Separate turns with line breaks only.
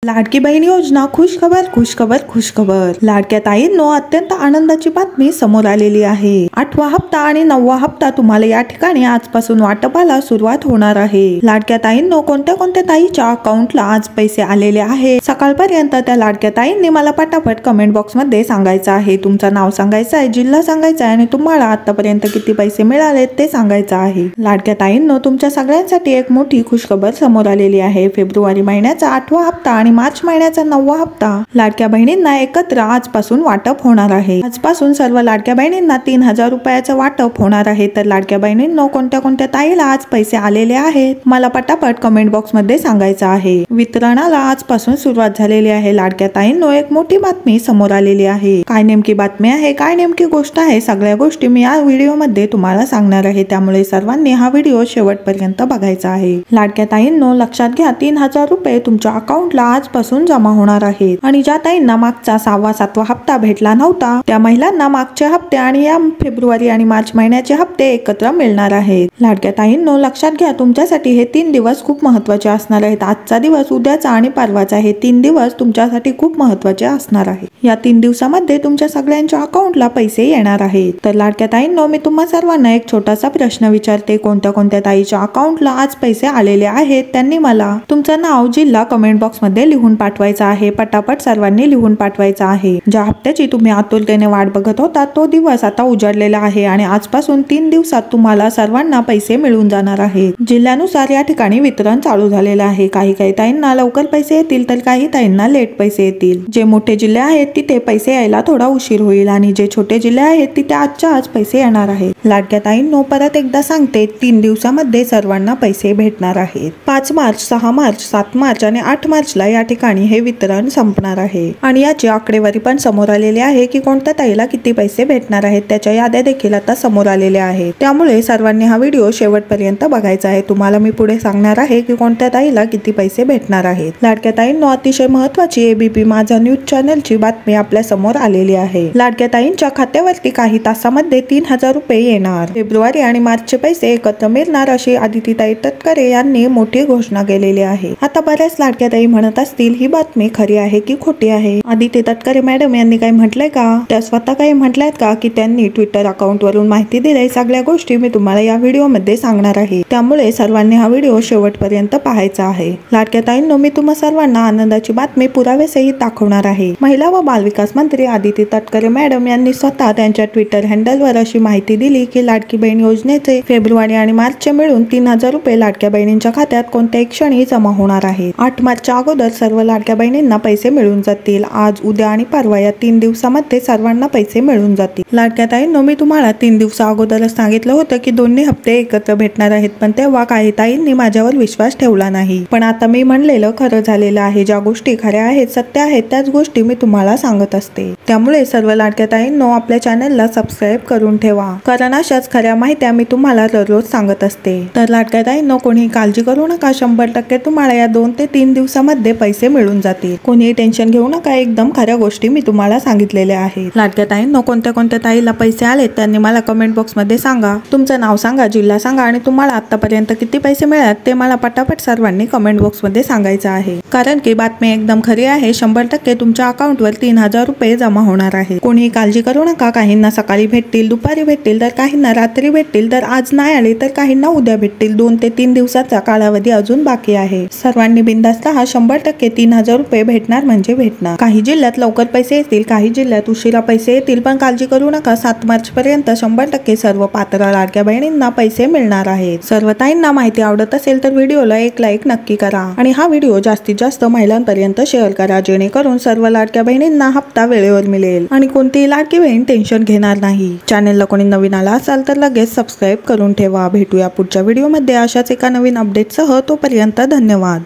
लाडकी बहीण योजना खुशखबर खुशखबर खुशखबर। लाडक्या ताईंनो अत्यंत आनंदाची बातमी समोर आलेली आहे। 8वा हप्ता आणि 9वा हप्ता तुम्हाला या ठिकाणी आजपासून वाटपाला सुरुवात होणार आहे। लाडक्या ताईंनो कोणत्या ताईच्या अकाउंटला आज पैसे आलेले आहे सकाळपर्यंत त्या लाडक्या ताईंनी मला पटापट कमेंट बॉक्स मध्ये सांगायचं आहे। तुमचं नाव सांगायचं आहे, जिल्हा सांगायचा आहे आणि तुम्हाला आतापर्यंत किती पैसे मिळाले ते सांगायचं आहे। लाडक्या ताईंनो तुमच्या सगळ्यांसाठी एक मोठी खुशखबर समोर आलेली आहे। फेब्रुवारी महिन्याचा 8वा हप्ता आणि मार्च महिन्याचा 9वा हप्ता लाडक्या बहिणींना एकत्र आजपासून वाटप होणार आहे। आजपासून सर्व लाडक्या बहिणींना 3000 रुपयाचं वाटप होणार आहे। तर लाडक्या बहिणींनो कोणत्या ताईला आज पैसे आलेले आहेत मला पटापट कमेंट बॉक्स मध्ये सांगायचं आहे। वितरणाला आजपासून सुरुवात झालेली आहे। लाडक्या ताईंनो एक मोठी बातमी समोर आलेली आहे। काय नेमकी बातमी आहे, काय नेमकी गोष्ट आहे, सगळ्या गोष्टी मी या व्हिडिओ मध्ये तुम्हाला सांगणार आहे। त्यामुळे सर्वांनी हा व्हिडिओ शेवटपर्यंत बघायचा आहे। लाडक्या ताईंनो लक्षात घ्या 3000 रुपये तुमच्या अकाउंटला आजपासून जमा होणार आहेत आणि ज्या ताईंना मागचा 6वा 7वा हप्ता भेटला नव्हता त्या महिलांना मागचे हप्ते आणि या फेब्रुवारी आणि मार्च महिन्याचे हप्ते एकत्र मिळणार आहेत। लाडक्या ताईंनो लक्षात घ्या तुमच्यासाठी हे 3 दिवस खूप महत्त्वाचे असणार आहेत। आजचा दिवस, उद्याचा आणि परवाचा हे 3 दिवस तुमच्यासाठी खूप महत्त्वाचे असणार आहेत। या 3 दिवसामध्ये तुमच्या सगळ्यांच्या अकाउंटला पैसे येणार आहेत। तर लाडक्या ताईंनो मी तुम्हा सर्वांना एक छोटासा प्रश्न विचारते, कोणत्या ताईच्या अकाउंटला आज पैसे आलेले आहेत त्यांनी मला तुमचं नाव, जिल्हा कमेंट बॉक्स मध्ये लिहून पाठवायचा आहे। पटापट सर्वांनी लिहून पाठवायचा आहे। ज्या हप्त्याची तुम्ही आतुरतेने वाट बघत होता तो दिवस आता उजाडलेला आहे आणि आजपासून 3 दिवसात तुम्हाला सर्वांना पैसे मिळून जाणार आहेत। जिल्ह्यानुसार या ठिकाणी वितरण चालू झालेलं आहे। काही ताईंना लवकर पैसे येतील तर काही ताईंना लेट पैसे येतील। जे मोठे जिल्हे आहेत तिथे पैसे यायला थोडा उशीर होईल आणि जे छोटे जिल्हे आहेत तिथे आजच्या आज पैसे येणार आहेत। लाडक्या ताईंनो परत एकदा सांगते 3 दिवसामध्ये सर्वांना पैसे भेटणार आहेत। 5 मार्च, 6 मार्च, 7 मार्च आणि 8 मार्चला या ठिकाणी हे वितरण संपणार आहे आणि याची आकडेवारी पण समोर आलेली आहे की कोणत्या ताईला किती पैसे भेटणार आहेत त्याच्या याद्या देखील आता समोर आलेल्या आहेत। त्यामुळे सर्वांनी हा व्हिडिओ शेवटपर्यंत बघायचा आहे। तुम्हाला मी पुढे सांगणार आहे की कोणत्या ताईला किती पैसे भेटणार आहेत। लाडक्या ताईंनो अतिशय महत्त्वाची एबीपी माझा न्यूज चॅनलची बातमी आपल्या समोर आलेली आहे। लाडक्या ताईंच्या खात्यावरती काही तासामध्ये 3000 रुपये येणार। फेब्रुवारी आणि मार्चचे पैसे एकत्र मिळणार अशी आदितीताई तटकरे यांनी मोठी घोषणा केलेली आहे। आता बऱ्याच लाडक्या ताई म्हणत असतील ही बातमी खरी आहे की खोटी आहे। आदिती तटकरे मॅडम यांनी काही म्हटलंय का, त्या स्वतः काही म्हटल्यात का की त्यांनी ट्विटर अकाउंट वरून माहिती दिली, सगळ्या गोष्टी मी तुम्हाला या व्हिडिओ मध्ये सांगणार आहे। त्यामुळे सर्वांनी हा व्हिडिओ शेवटपर्यंत पाहायचा आहे। लाडक्या ताईंनो मी तुम्हा सर्वांना आनंदाची बातमी पुरावेसहित दाखवणार आहे। महिला व बालविकास मंत्री आदिती तटकरे मॅडम यांनी स्वतः त्यांच्या ट्विटर हँडलवर अशी माहिती दिली की लाडकी बहीण योजनेचे फेब्रुवारी आणि मार्चचे मिळून 3000 रुपये लाडक्या बहिणींच्या खात्यात कोणत्याही क्षणी जमा होणार आहेत। 8 मार्चच्या अगोदर सर्व लाडक्या बहिणींना पैसे मिळून जातील। आज, उद्या आणि परवा या 3 दिवसामध्ये सर्वांना पैसे मिळून जातील। लाडक्या ताईंनो मी तुम्हाला 3 दिवसा अगोदरच सांगितलं होतं की दोन्ही हप्ते एकत्र भेटणार आहेत, पण तेव्हा काही ताईंनी माझ्यावर विश्वास ठेवला नाही। पण आता मी म्हणलेलं खरं झालेलं आहे। ज्या गोष्टी खऱ्या आहेत, सत्य आहेत त्याच गोष्टी मी तुम्हाला सांगत असते। त्यामुळे सर्व लाडक्या ताईंनो आपल्या चॅनलला सबस्क्राईब करून ठेवा, कारण अशाच खऱ्या माहित्या मी तुम्हाला दररोज सांगत असते। तर लाडक्या ताईंनो कोणी काळजी करू नका, 100% तुम्हाला या 2 ते 3 दिवसामध्ये पैसे मिळून जातील। कोणी टेन्शन घेऊ नका, एकदम खऱ्या गोष्टी मी तुम्हाला सांगितलेल्या आहेत। लाडक्या ताईंनो कोणत्या ताईला पैसे आले त्यांनी मला कमेंट बॉक्स मध्ये सांगा। तुमचं नाव सांगा, जिल्हा सांगा आणि तुम्हाला आतापर्यंत किती पैसे मिळाले ते मला पटापट सर्वांनी कमेंट बॉक्स मध्ये सांगायचं आहे, कारण की बातमी एकदम खरी आहे। 100% तुमच्या अकाउंटवर 3000 रुपये जमा होणार आहे। कोणी काळजी करू नका, काहींना सकाळी भेटतील, दुपारी भेटतील, तर काहींना रात्री भेटतील, तर आज नाही आले तर काहींना उद्या भेटतील। 2 ते 3 दिवसाचा कालावधी अजून बाकी आहे। सर्वांनी बिंदास्त राहा, 100% 3000 रुपये भेटणार म्हणजे भेटणार। काही जिल्ह्यात लवकर पैसे येतील, काही जिल्ह्यात उशिरा पैसे येतील, पण काळजी करू नका। 7 मार्च पर्यंत 100% सर्व पात्र लाडक्या बहिणींना पैसे मिळणार आहेत। सर्व ताईंना माहिती आवडत असेल तर व्हिडिओला एक लाईक नक्की करा आणि हा व्हिडिओ जास्तीत जास्त महिलांपर्यंत शेअर करा, जेणेकरून सर्व लाडक्या बहिणींना हप्ता वेळेवर मिळेल आणि कोणतीही लाडकी बहीण टेन्शन घेणार नाही। चॅनलला कोणी नवीन आला असाल तर लगेच सबस्क्राईब करून ठेवा। भेटूया पुढच्या व्हिडिओमध्ये अशाच एका नवीन अपडेटसह। तोपर्यंत धन्यवाद।